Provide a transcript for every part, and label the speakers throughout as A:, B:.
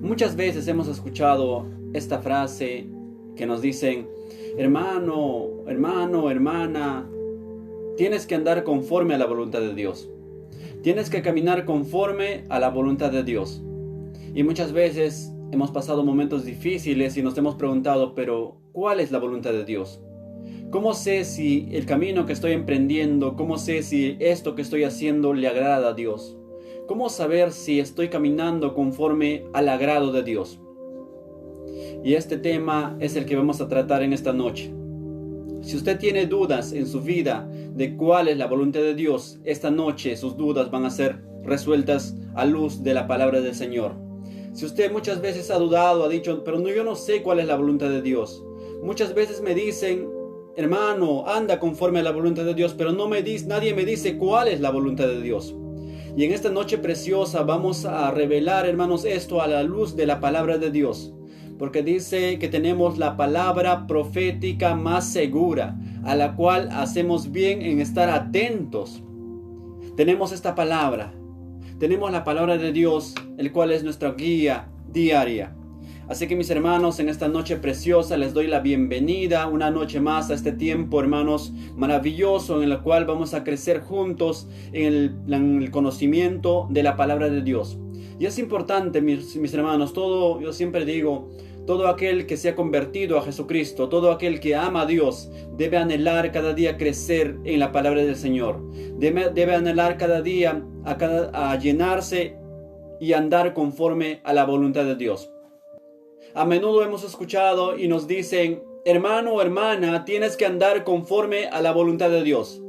A: Muchas veces hemos escuchado esta frase que nos dicen: hermano, hermano, hermana, tienes que andar conforme a la voluntad de Dios. Tienes que caminar conforme a la voluntad de Dios. Y muchas veces hemos pasado momentos difíciles y nos hemos preguntado: pero ¿cuál es la voluntad de Dios? ¿Cómo sé si el camino que estoy emprendiendo, cómo sé si esto que estoy haciendo le agrada a Dios? ¿Cómo saber si estoy caminando conforme al agrado de Dios? Y este tema es el que vamos a tratar en esta noche. Si usted tiene dudas en su vida de cuál es la voluntad de Dios, esta noche sus dudas van a ser resueltas a luz de la palabra del Señor. Si usted muchas veces ha dudado, ha dicho: pero yo no sé cuál es la voluntad de Dios. Muchas veces me dicen: hermano, anda conforme a la voluntad de Dios, pero nadie me dice cuál es la voluntad de Dios. Y en esta noche preciosa vamos a revelar, hermanos, esto a la luz de la palabra de Dios. Porque dice que tenemos la palabra profética más segura, a la cual hacemos bien en estar atentos. Tenemos esta palabra. Tenemos la palabra de Dios, el cual es nuestra guía diaria. Así que, mis hermanos, en esta noche preciosa les doy la bienvenida una noche más a este tiempo, hermanos, maravilloso, en el cual vamos a crecer juntos en el conocimiento de la palabra de Dios. Y es importante, mis hermanos, yo siempre digo, todo aquel que se ha convertido a Jesucristo, todo aquel que ama a Dios, debe anhelar cada día crecer en la palabra del Señor. Debe anhelar cada día a llenarse y andar conforme a la voluntad de Dios. A menudo hemos escuchado y nos dicen: hermano o hermana, tienes que andar conforme a la voluntad de Dios.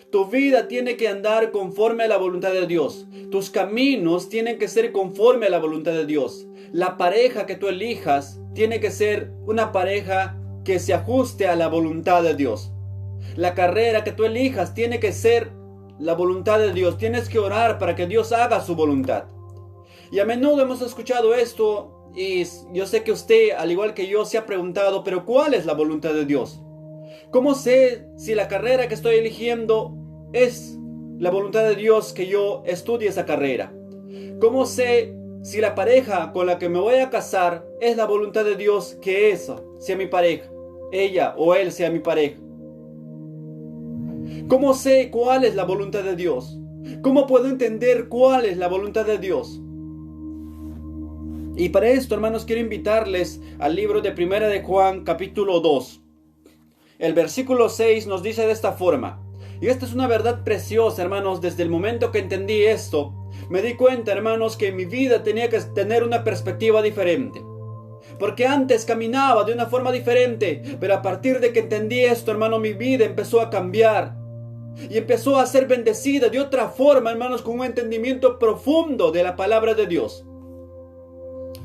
A: Tu vida tiene que andar conforme a la voluntad de Dios. Tus caminos tienen que ser conforme a la voluntad de Dios. La pareja que tú elijas tiene que ser una pareja que se ajuste a la voluntad de Dios. La carrera que tú elijas tiene que ser la voluntad de Dios. Tienes que orar para que Dios haga su voluntad. Y a menudo hemos escuchado esto. Y yo sé que usted, al igual que yo, se ha preguntado: pero ¿cuál es la voluntad de Dios? ¿Cómo sé si la carrera que estoy eligiendo es la voluntad de Dios que yo estudie esa carrera? ¿Cómo sé si la pareja con la que me voy a casar es la voluntad de Dios que esa sea mi pareja, ella o él sea mi pareja? ¿Cómo sé cuál es la voluntad de Dios? ¿Cómo puedo entender cuál es la voluntad de Dios? Y para esto, hermanos, quiero invitarles al libro de Primera de Juan, capítulo 2. El versículo 6 nos dice de esta forma. Y esta es una verdad preciosa, hermanos. Desde el momento que entendí esto, me di cuenta, hermanos, que mi vida tenía que tener una perspectiva diferente. Porque antes caminaba de una forma diferente, pero a partir de que entendí esto, hermano, mi vida empezó a cambiar. Y empezó a ser bendecida de otra forma, hermanos, con un entendimiento profundo de la palabra de Dios.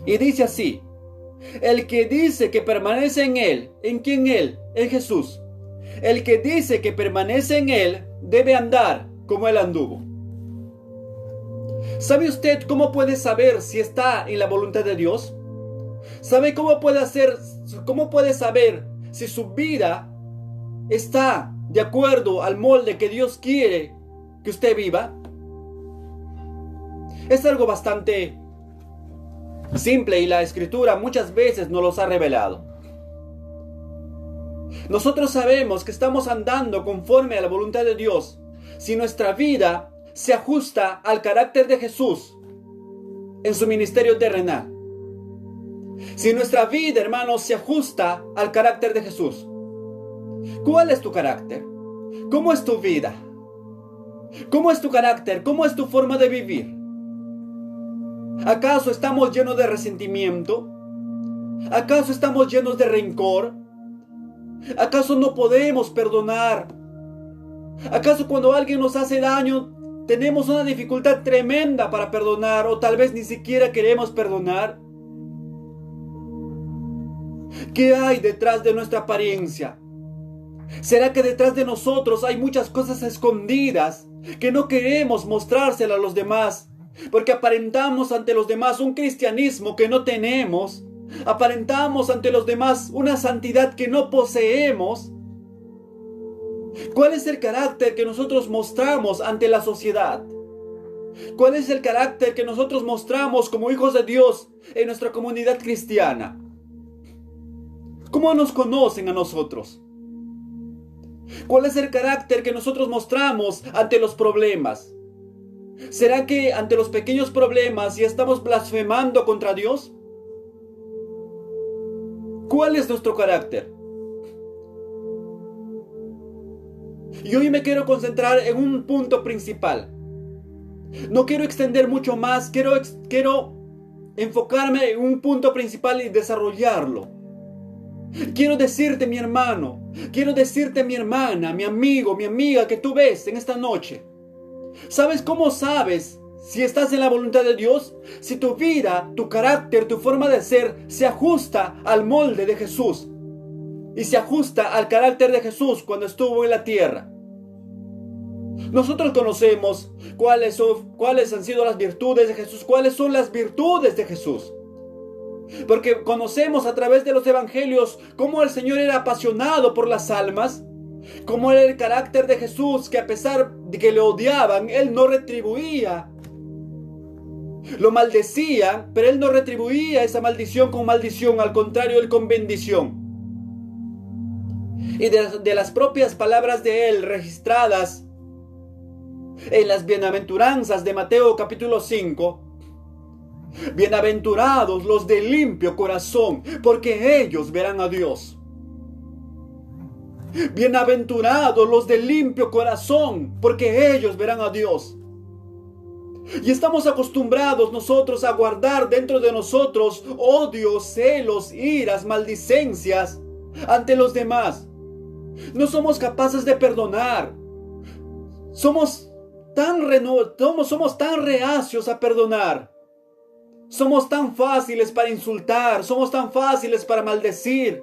A: Y dice así: el que dice que permanece en Él, ¿en quién Él? En Jesús. El que dice que permanece en Él debe andar como Él anduvo. ¿Sabe usted cómo puede saber si está en la voluntad de Dios? ¿Sabe cómo puede saber si su vida está de acuerdo al molde que Dios quiere que usted viva? Es algo bastante simple y la Escritura muchas veces nos los ha revelado. Nosotros sabemos que estamos andando conforme a la voluntad de Dios si nuestra vida se ajusta al carácter de Jesús en su ministerio terrenal. Si nuestra vida, hermanos, se ajusta al carácter de Jesús. ¿Cuál es tu carácter? ¿Cómo es tu vida? ¿Cómo es tu carácter? ¿Cómo es tu forma de vivir? ¿Acaso estamos llenos de resentimiento? ¿Acaso estamos llenos de rencor? ¿Acaso no podemos perdonar? ¿Acaso cuando alguien nos hace daño tenemos una dificultad tremenda para perdonar, o tal vez ni siquiera queremos perdonar? ¿Qué hay detrás de nuestra apariencia? ¿Será que detrás de nosotros hay muchas cosas escondidas que no queremos mostrárselas a los demás? Porque aparentamos ante los demás un cristianismo que no tenemos. Aparentamos ante los demás una santidad que no poseemos. ¿Cuál es el carácter que nosotros mostramos ante la sociedad? ¿Cuál es el carácter que nosotros mostramos como hijos de Dios en nuestra comunidad cristiana? ¿Cómo nos conocen a nosotros? ¿Cuál es el carácter que nosotros mostramos ante los problemas? ¿Será que ante los pequeños problemas ya estamos blasfemando contra Dios? ¿Cuál es nuestro carácter? Y hoy me quiero concentrar en un punto principal. No quiero extender mucho más, quiero enfocarme en un punto principal y desarrollarlo. Quiero decirte, mi hermano, quiero decirte, mi hermana, mi amigo, mi amiga, que tú ves en esta noche. ¿Sabes cómo sabes si estás en la voluntad de Dios? Si tu vida, tu carácter, tu forma de ser se ajusta al molde de Jesús y se ajusta al carácter de Jesús cuando estuvo en la tierra. Nosotros conocemos cuáles han sido las virtudes de Jesús, cuáles son las virtudes de Jesús. Porque conocemos a través de los evangelios cómo el Señor era apasionado por las almas, cómo era el carácter de Jesús, que a pesar de que le odiaban, Él no retribuía. Lo maldecían, pero Él no retribuía esa maldición con maldición, al contrario, Él con bendición. Y de las propias palabras de Él registradas en las bienaventuranzas de Mateo capítulo 5, bienaventurados los de limpio corazón, porque ellos verán a Dios. Bienaventurados los de limpio corazón, porque ellos verán a Dios. Y estamos acostumbrados nosotros a guardar dentro de nosotros odios, celos, iras, maldicencias ante los demás. No somos capaces de perdonar. Somos tan reacios a perdonar. Somos tan fáciles para insultar, somos tan fáciles para maldecir.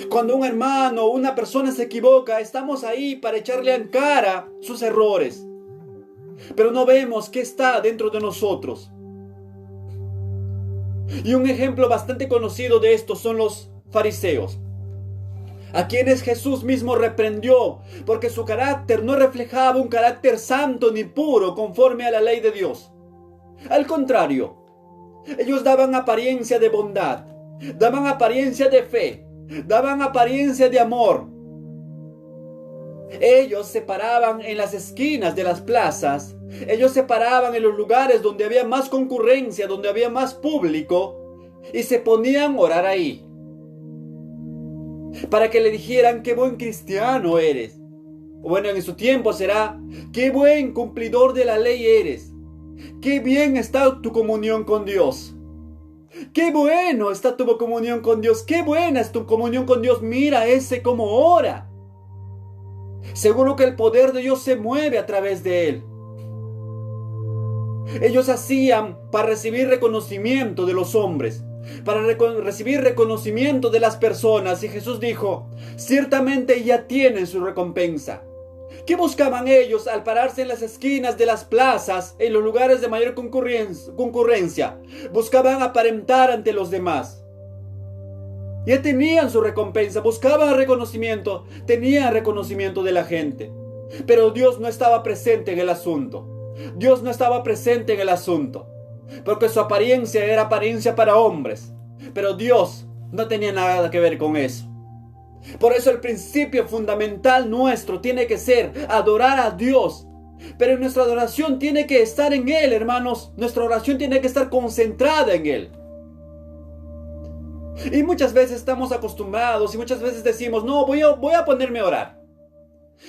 A: Cuando un hermano o una persona se equivoca, estamos ahí para echarle en cara sus errores. Pero no vemos qué está dentro de nosotros. Y un ejemplo bastante conocido de esto son los fariseos, a quienes Jesús mismo reprendió porque su carácter no reflejaba un carácter santo ni puro conforme a la ley de Dios. Al contrario, ellos daban apariencia de bondad, daban apariencia de fe, daban apariencia de amor. Ellos se paraban en las esquinas de las plazas, ellos se paraban en los lugares donde había más concurrencia, donde había más público, y se ponían a orar ahí, para que le dijeran: qué buen cristiano eres. O bueno, en su tiempo será: qué buen cumplidor de la ley eres. Qué bien está tu comunión con Dios. Qué bueno está tu comunión con Dios. Qué buena es tu comunión con Dios. Mira ese cómo ora. Seguro que el poder de Dios se mueve a través de él. Ellos hacían para recibir reconocimiento de los hombres, para recibir reconocimiento de las personas. Y Jesús dijo: ciertamente ya tienen su recompensa. ¿Qué buscaban ellos al pararse en las esquinas de las plazas, en los lugares de mayor concurrencia? Buscaban aparentar ante los demás. Ya tenían su recompensa, buscaban reconocimiento, tenían reconocimiento de la gente. Pero Dios no estaba presente en el asunto. Dios no estaba presente en el asunto, porque su apariencia era apariencia para hombres. Pero Dios no tenía nada que ver con eso. Por eso el principio fundamental nuestro tiene que ser adorar a Dios. Pero nuestra adoración tiene que estar en Él, hermanos. Nuestra oración tiene que estar concentrada en Él. Y muchas veces estamos acostumbrados y muchas veces decimos: no, voy a ponerme a orar.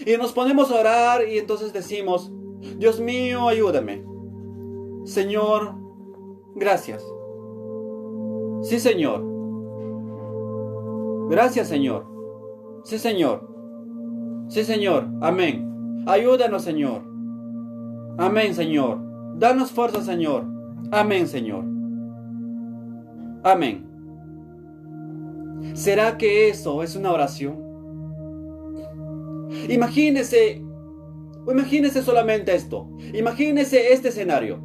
A: Y nos ponemos a orar y entonces decimos: Dios mío, ayúdame. Señor, gracias. Sí, Señor. Gracias, Señor. Sí, Señor. Sí, Señor. Amén. Ayúdanos, Señor. Amén, Señor. Danos fuerza, Señor. Amén, Señor. Amén. ¿Será que eso es una oración? Imagínese solamente esto. Imagínese este escenario.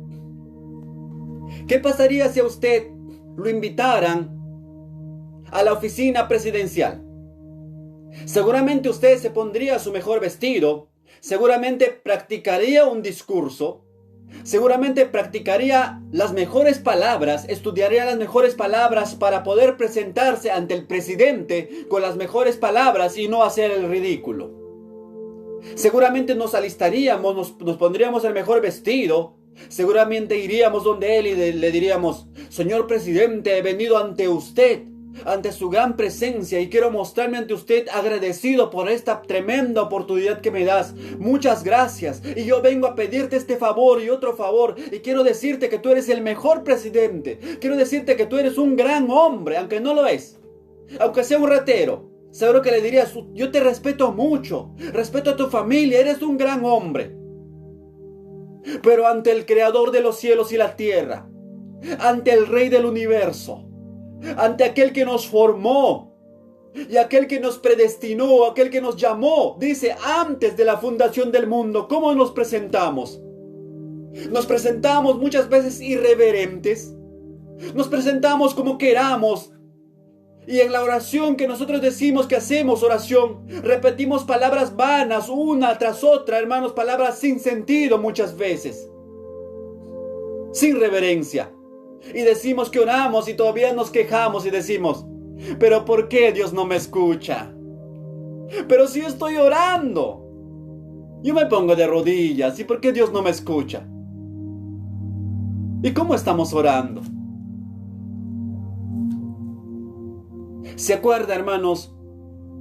A: ¿Qué pasaría si a usted lo invitaran a la oficina presidencial? Seguramente usted se pondría su mejor vestido, seguramente practicaría un discurso, seguramente practicaría las mejores palabras, estudiaría las mejores palabras para poder presentarse ante el presidente con las mejores palabras y no hacer el ridículo. Seguramente nos alistaríamos, nos pondríamos el mejor vestido. Seguramente iríamos donde él y le diríamos: señor presidente, he venido ante usted, ante su gran presencia, y quiero mostrarme ante usted agradecido por esta tremenda oportunidad que me das. Muchas gracias. Y yo vengo a pedirte este favor y otro favor. Y quiero decirte que tú eres el mejor presidente. Quiero decirte que tú eres un gran hombre, aunque no lo es. Aunque sea un ratero. Seguro que le dirías: yo te respeto mucho, respeto a tu familia, eres un gran hombre. Pero ante el creador de los cielos y la tierra, ante el rey del universo, ante aquel que nos formó y aquel que nos predestinó, aquel que nos llamó, dice, antes de la fundación del mundo, ¿cómo nos presentamos? Nos presentamos muchas veces irreverentes, nos presentamos como queramos. Y en la oración que nosotros decimos que hacemos oración, repetimos palabras vanas una tras otra, hermanos, palabras sin sentido muchas veces, sin reverencia. Y decimos que oramos y todavía nos quejamos y decimos: ¿pero por qué Dios no me escucha? Pero si yo estoy orando, yo me pongo de rodillas, ¿y por qué Dios no me escucha? ¿Y cómo estamos orando? ¿Se acuerda, hermanos,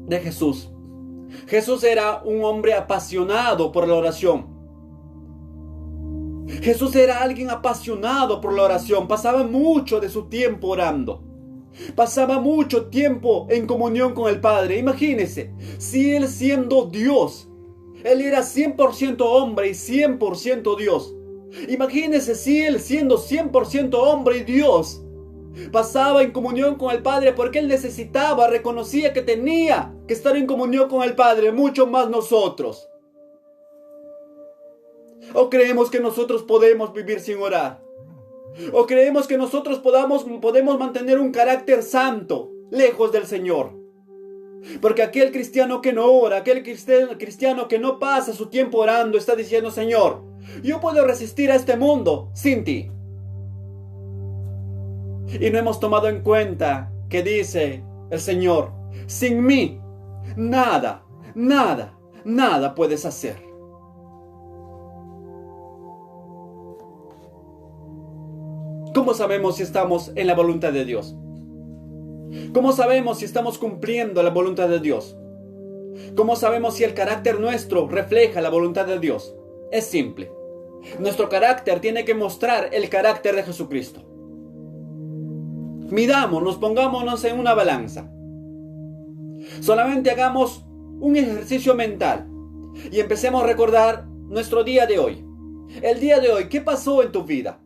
A: de Jesús? Jesús era un hombre apasionado por la oración. Jesús era alguien apasionado por la oración. Pasaba mucho de su tiempo orando. Pasaba mucho tiempo en comunión con el Padre. Imagínese, si Él siendo Dios, Él era 100% hombre y 100% Dios. Imagínese si Él siendo 100% hombre y Dios pasaba en comunión con el Padre porque Él necesitaba, reconocía que tenía que estar en comunión con el Padre, mucho más nosotros. ¿O creemos que nosotros podemos vivir sin orar? ¿O creemos que nosotros podemos mantener un carácter santo lejos del Señor? Porque aquel cristiano que no ora, aquel cristiano que no pasa su tiempo orando, está diciendo: Señor, yo puedo resistir a este mundo sin ti. Y no hemos tomado en cuenta que dice el Señor: sin mí, nada, nada, nada puedes hacer. ¿Cómo sabemos si estamos en la voluntad de Dios? ¿Cómo sabemos si estamos cumpliendo la voluntad de Dios? ¿Cómo sabemos si el carácter nuestro refleja la voluntad de Dios? Es simple. Nuestro carácter tiene que mostrar el carácter de Jesucristo. Midámonos, pongámonos en una balanza. Solamente hagamos un ejercicio mental y empecemos a recordar nuestro día de hoy. El día de hoy, ¿qué pasó en tu vida?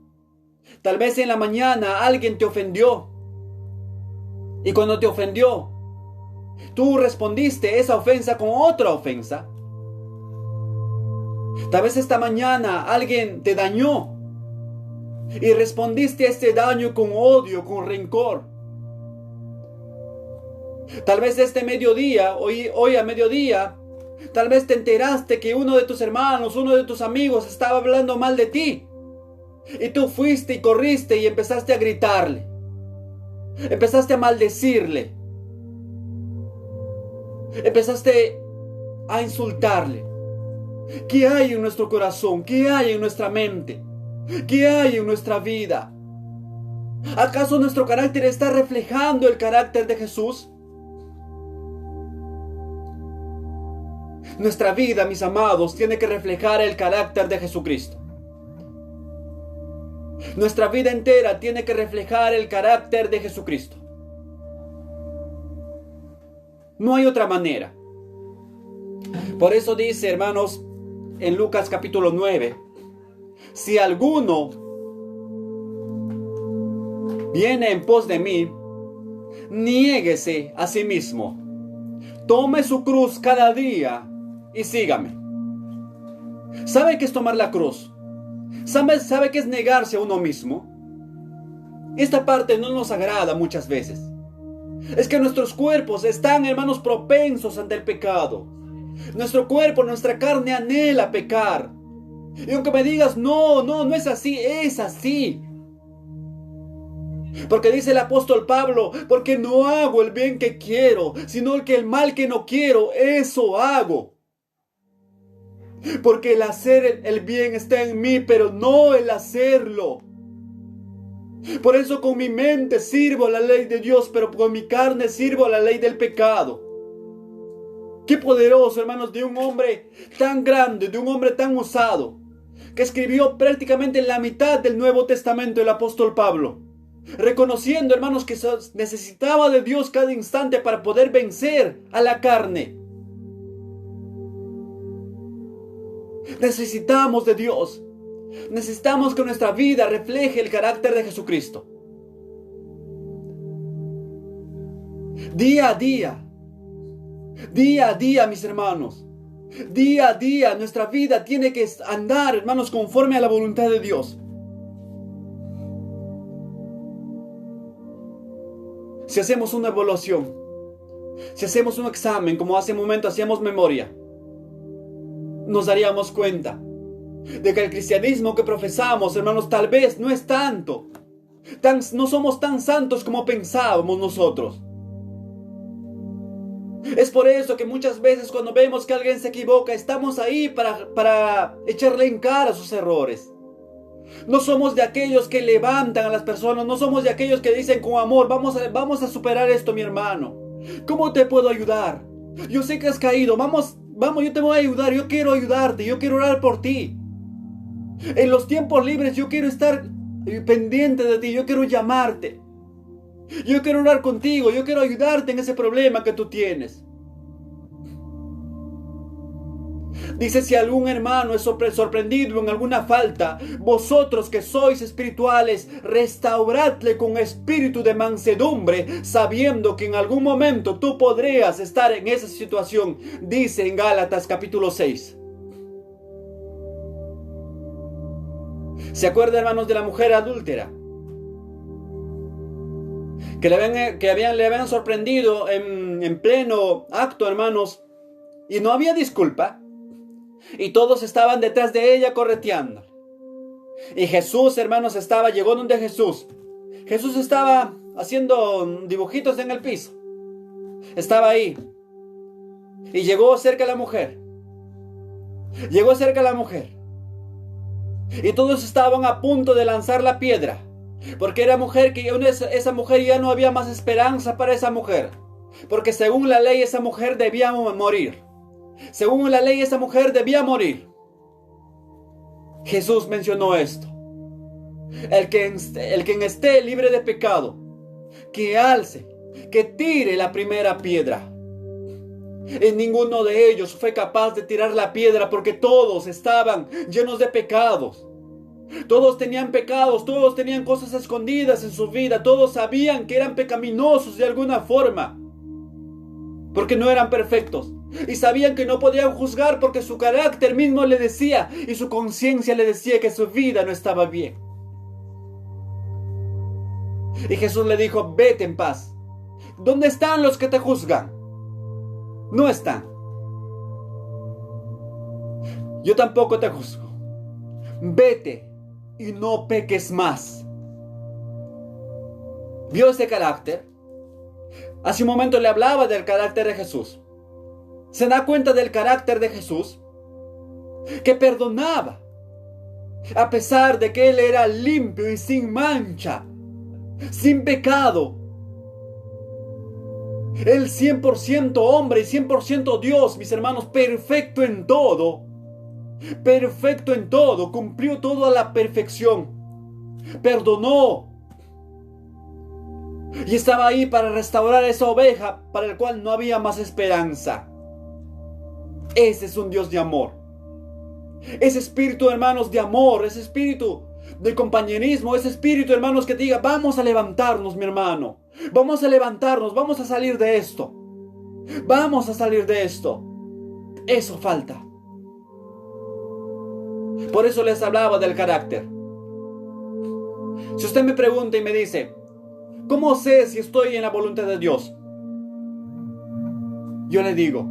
A: Tal vez en la mañana alguien te ofendió. Y cuando te ofendió, tú respondiste esa ofensa con otra ofensa. Tal vez esta mañana alguien te dañó y respondiste a este daño con odio, con rencor. Tal vez este mediodía, hoy a mediodía, tal vez te enteraste que uno de tus hermanos, uno de tus amigos estaba hablando mal de ti. Y tú fuiste y corriste y empezaste a gritarle. Empezaste a maldecirle. Empezaste a insultarle. ¿Qué hay en nuestro corazón? ¿Qué hay en nuestra mente? ¿Qué hay en nuestra vida? ¿Acaso nuestro carácter está reflejando el carácter de Jesús? Nuestra vida, mis amados, tiene que reflejar el carácter de Jesucristo. Nuestra vida entera tiene que reflejar el carácter de Jesucristo. No hay otra manera. Por eso dice, hermanos, en Lucas capítulo 9, si alguno viene en pos de mí, niéguese a sí mismo, tome su cruz cada día y sígame. ¿Sabe qué es tomar la cruz? ¿Sabe qué es negarse a uno mismo? Esta parte no nos agrada muchas veces. Es que nuestros cuerpos están, hermanos, propensos ante el pecado. Nuestro cuerpo, nuestra carne anhela pecar. Y aunque me digas, no es así, es así. Porque dice el apóstol Pablo, porque no hago el bien que quiero, sino el mal que no quiero, eso hago. Porque el hacer el bien está en mí, pero no el hacerlo. Por eso con mi mente sirvo a la ley de Dios, pero con mi carne sirvo a la ley del pecado. Qué poderoso, hermanos, de un hombre tan grande, de un hombre tan usado, que escribió prácticamente la mitad del Nuevo Testamento, el apóstol Pablo. Reconociendo, hermanos, que necesitaba de Dios cada instante para poder vencer a la carne. Necesitamos de Dios. Necesitamos que nuestra vida refleje el carácter de Jesucristo. Día a día, mis hermanos. Día a día, nuestra vida tiene que andar, hermanos, conforme a la voluntad de Dios. Si hacemos una evaluación, si hacemos un examen, como hace un momento hacíamos memoria, nos daríamos cuenta de que el cristianismo que profesamos, hermanos, tal vez no es tanto. No somos tan santos como pensábamos nosotros. Es por eso que muchas veces cuando vemos que alguien se equivoca, estamos ahí para echarle en cara sus errores. No somos de aquellos que levantan a las personas, no somos de aquellos que dicen con amor, vamos a superar esto, mi hermano. ¿Cómo te puedo ayudar? Yo sé que has caído, vamos, yo te voy a ayudar, yo quiero ayudarte, yo quiero orar por ti. En los tiempos libres yo quiero estar pendiente de ti, yo quiero llamarte. Yo quiero orar contigo, yo quiero ayudarte en ese problema que tú tienes. Dice, si algún hermano es sorprendido en alguna falta, vosotros que sois espirituales, restauradle con espíritu de mansedumbre, sabiendo que en algún momento tú podrías estar en esa situación. Dice en Gálatas capítulo 6. ¿Se acuerdan, hermanos, de la mujer adúltera? Que le habían sorprendido en pleno acto, hermanos, y no había disculpa. Y todos estaban detrás de ella correteando. Y Jesús, hermanos, llegó donde Jesús. Jesús estaba haciendo dibujitos en el piso. Estaba ahí. Y llegó cerca a la mujer. Llegó cerca a la mujer. Y todos estaban a punto de lanzar la piedra. Porque era mujer que esa mujer ya no había más esperanza para esa mujer. Porque según la ley esa mujer debía morir. Según la ley esa mujer debía morir. Jesús mencionó esto. El que esté libre de pecado, que alce, que tire la primera piedra. Y ninguno de ellos fue capaz de tirar la piedra porque todos estaban llenos de pecados. Todos tenían pecados, todos tenían cosas escondidas en su vida, todos sabían que eran pecaminosos de alguna forma, porque no eran perfectos. Y sabían que no podían juzgar porque su carácter mismo le decía y su conciencia le decía que su vida no estaba bien. Y Jesús le dijo, vete en paz. ¿Dónde están los que te juzgan? No están. Yo tampoco te juzgo. Vete y no peques más. ¿Vio ese carácter? Hace un momento le hablaba del carácter de Jesús. ¿Se da cuenta del carácter de Jesús? Que perdonaba, a pesar de que Él era limpio y sin mancha, sin pecado. Él 100% hombre y 100% Dios, mis hermanos, perfecto en todo. Perfecto en todo, cumplió todo a la perfección. Perdonó. Y estaba ahí para restaurar esa oveja para la cual no había más esperanza. Ese es un Dios de amor. Ese espíritu, hermanos, de amor, ese espíritu de compañerismo, ese espíritu, hermanos, que te diga, vamos a levantarnos, mi hermano. Vamos a levantarnos, vamos a salir de esto. Vamos a salir de esto. Eso falta. Por eso les hablaba del carácter. Si usted me pregunta y me dice, ¿cómo sé si estoy en la voluntad de Dios? Yo le digo,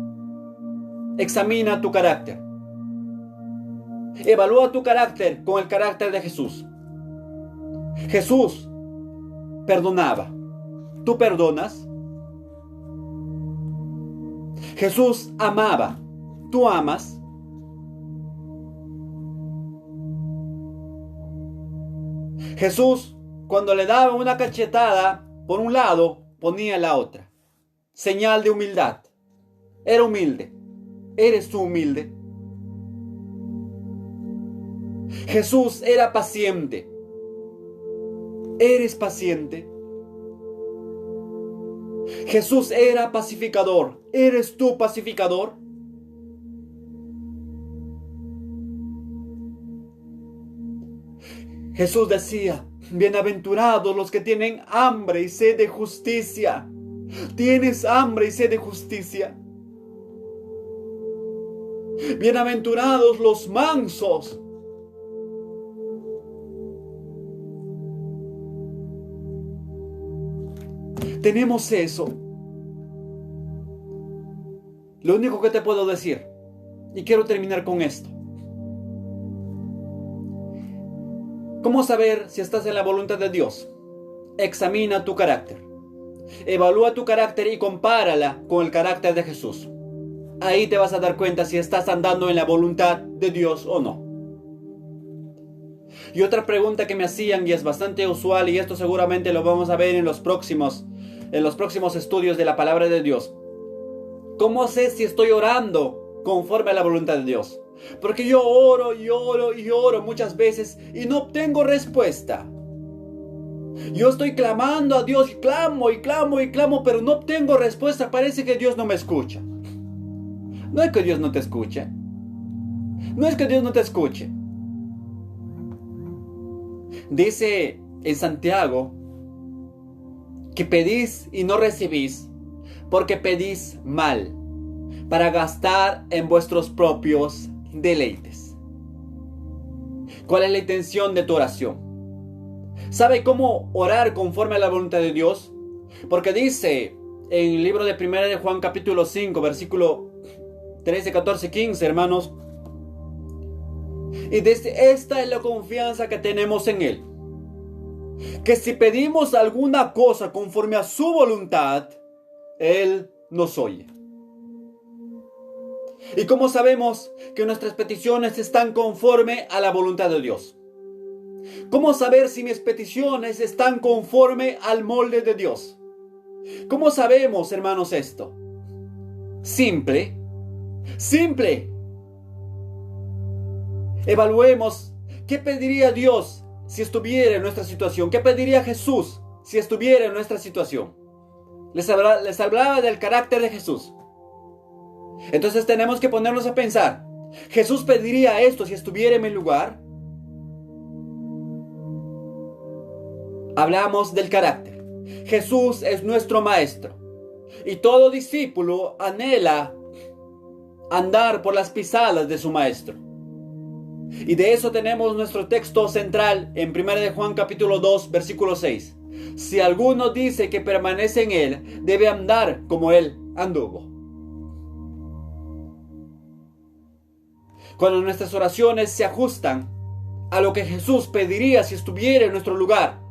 A: Examina tu carácter. Evalúa tu carácter con el carácter de Jesús. Jesús perdonaba. ¿Tú perdonas? Jesús amaba. ¿Tú amas? Jesús, cuando le daba una cachetada por un lado, ponía la otra. Señal de humildad. Era humilde. ¿Eres tú humilde? Jesús era paciente. ¿Eres paciente? Jesús era pacificador. ¿Eres tú pacificador? Jesús decía, bienaventurados los que tienen hambre y sed de justicia. ¿Tienes hambre y sed de justicia? Bienaventurados los mansos. Tenemos eso. Lo único que te puedo decir, y quiero terminar con esto. ¿Cómo saber si estás en la voluntad de Dios? Examina tu carácter. Evalúa tu carácter y compárala con el carácter de Jesús. Ahí te vas a dar cuenta si estás andando en la voluntad de Dios o no. Y otra pregunta que me hacían, y es bastante usual, y esto seguramente lo vamos a ver en los próximos estudios de la palabra de Dios. ¿Cómo sé si estoy orando conforme a la voluntad de Dios? Porque yo oro y oro y oro muchas veces y no obtengo respuesta. Yo estoy clamando a Dios, y clamo y clamo y clamo, pero no obtengo respuesta. Parece que Dios no me escucha. No es que Dios no te escuche. No es que Dios no te escuche. Dice en Santiago que pedís y no recibís porque pedís mal, para gastar en vuestros propios deleites. ¿Cuál es la intención de tu oración? ¿Sabe cómo orar conforme a la voluntad de Dios? Porque dice en el libro de 1 de Juan capítulo 5 versículo 13, 14, 15, hermanos. Y desde esta es la confianza que tenemos en Él, que si pedimos alguna cosa conforme a su voluntad, Él nos oye. ¿Y cómo sabemos que nuestras peticiones están conforme a la voluntad de Dios? ¿Cómo saber si mis peticiones están conforme al molde de Dios? ¿Cómo sabemos, hermanos, esto? Simple. Evaluemos qué pediría Dios si estuviera en nuestra situación. ¿Qué pediría Jesús si estuviera en nuestra situación? Les hablaba del carácter de Jesús. Entonces tenemos que ponernos a pensar. ¿Jesús pediría esto si estuviera en mi lugar? Hablamos del carácter. Jesús es nuestro maestro. Y todo discípulo anhela andar por las pisadas de su maestro. Y de eso tenemos nuestro texto central en 1 de Juan capítulo 2 versículo 6. Si alguno dice que permanece en Él, debe andar como Él anduvo. Cuando nuestras oraciones se ajustan a lo que Jesús pediría si estuviera en nuestro lugar,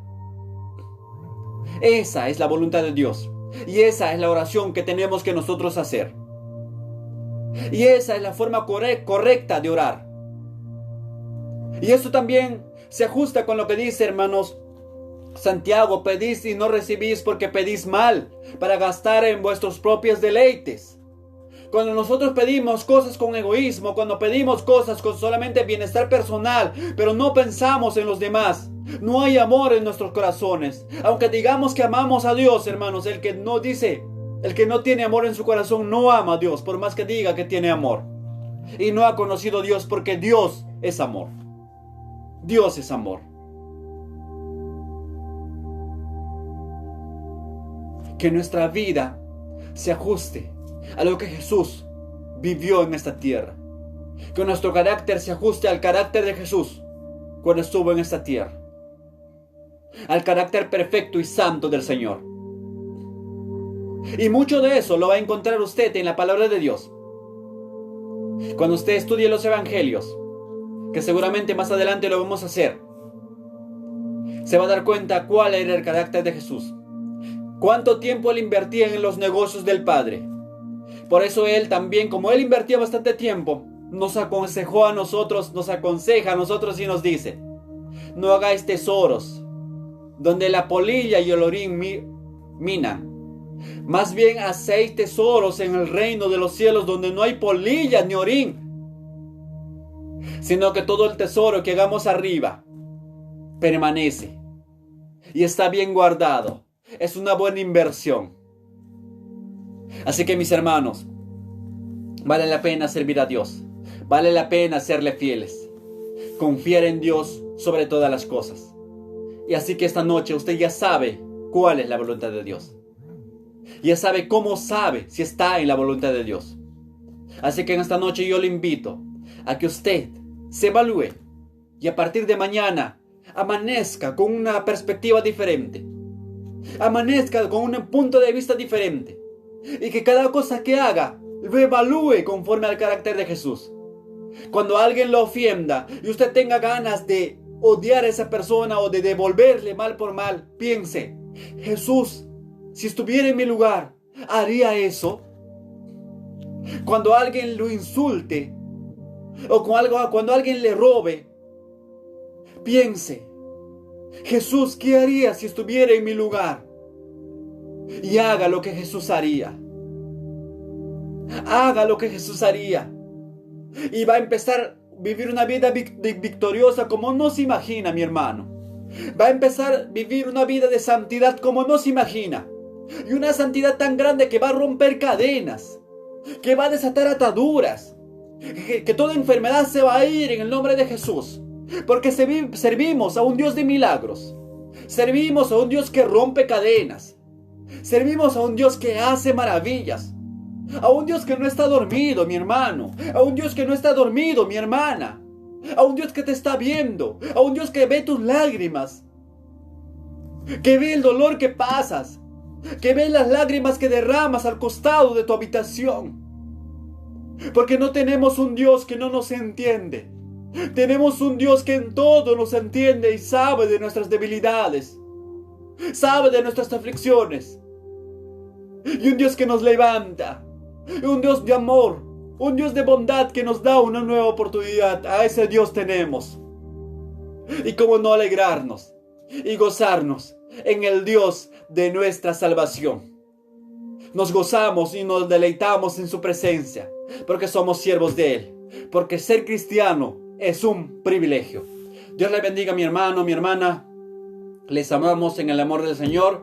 A: esa es la voluntad de Dios. Y esa es la oración que tenemos que nosotros hacer. Y esa es la forma correcta de orar. Y esto también se ajusta con lo que dice, hermanos, Santiago: pedís y no recibís porque pedís mal, para gastar en vuestros propios deleites. Cuando nosotros pedimos cosas con egoísmo, cuando pedimos cosas con solamente bienestar personal, pero no pensamos en los demás, no hay amor en nuestros corazones. Aunque digamos que amamos a Dios, hermanos, el que no tiene amor en su corazón no ama a Dios, por más que diga que tiene amor. Y no ha conocido a Dios, porque Dios es amor. Dios es amor. Que nuestra vida se ajuste a lo que Jesús vivió en esta tierra. Que nuestro carácter se ajuste al carácter de Jesús cuando estuvo en esta tierra. Al carácter perfecto y santo del Señor. Y mucho de eso lo va a encontrar usted en la palabra de Dios. Cuando usted estudie los evangelios, que seguramente más adelante lo vamos a hacer, se va a dar cuenta cuál era el carácter de Jesús. Cuánto tiempo él invertía en los negocios del Padre. Por eso él también, como él invertía bastante tiempo, nos aconsejó a nosotros, nos aconseja a nosotros y nos dice: no hagáis tesoros donde la polilla y el orín minan. Más bien hacéis tesoros en el reino de los cielos, donde no hay polilla ni orín, sino que todo el tesoro que hagamos arriba permanece y está bien guardado. Es una buena inversión. Así que, mis hermanos, vale la pena servir a Dios. Vale la pena serle fieles. Confiar en Dios sobre todas las cosas. Y así que esta noche usted ya sabe cuál es la voluntad de Dios. Ya sabe cómo sabe si está en la voluntad de Dios. Así que en esta noche yo le invito a que usted se evalúe y a partir de mañana amanezca con una perspectiva diferente. Amanezca con un punto de vista diferente. Y que cada cosa que haga lo evalúe conforme al carácter de Jesús. Cuando alguien lo ofienda y usted tenga ganas de odiar a esa persona o de devolverle mal por mal, piense: Jesús, si estuviera en mi lugar, ¿haría eso? Cuando alguien lo insulte o cuando alguien le robe, piense: Jesús, ¿qué haría si estuviera en mi lugar? Y haga lo que Jesús haría. Haga lo que Jesús haría. Y va a empezar a vivir una vida victoriosa como no se imagina, mi hermano. Va a empezar a vivir una vida de santidad como no se imagina. Y una santidad tan grande que va a romper cadenas, que va a desatar ataduras, que toda enfermedad se va a ir en el nombre de Jesús. Porque servimos a un Dios de milagros. Servimos a un Dios que rompe cadenas. Servimos a un Dios que hace maravillas. A un Dios que no está dormido, mi hermano. A un Dios que no está dormido, mi hermana. A un Dios que te está viendo. A un Dios que ve tus lágrimas. Que ve el dolor que pasas. Que ve las lágrimas que derramas al costado de tu habitación. Porque no tenemos un Dios que no nos entiende. Tenemos un Dios que en todo nos entiende y sabe de nuestras debilidades. Sabe de nuestras aflicciones. Y un Dios que nos levanta. Un Dios de amor. Un Dios de bondad que nos da una nueva oportunidad. A ese Dios tenemos. Y cómo no alegrarnos y gozarnos en el Dios de nuestra salvación. Nos gozamos y nos deleitamos en su presencia, porque somos siervos de Él. Porque ser cristiano es un privilegio. Dios le bendiga, mi hermano, mi hermana. Les amamos en el amor del Señor.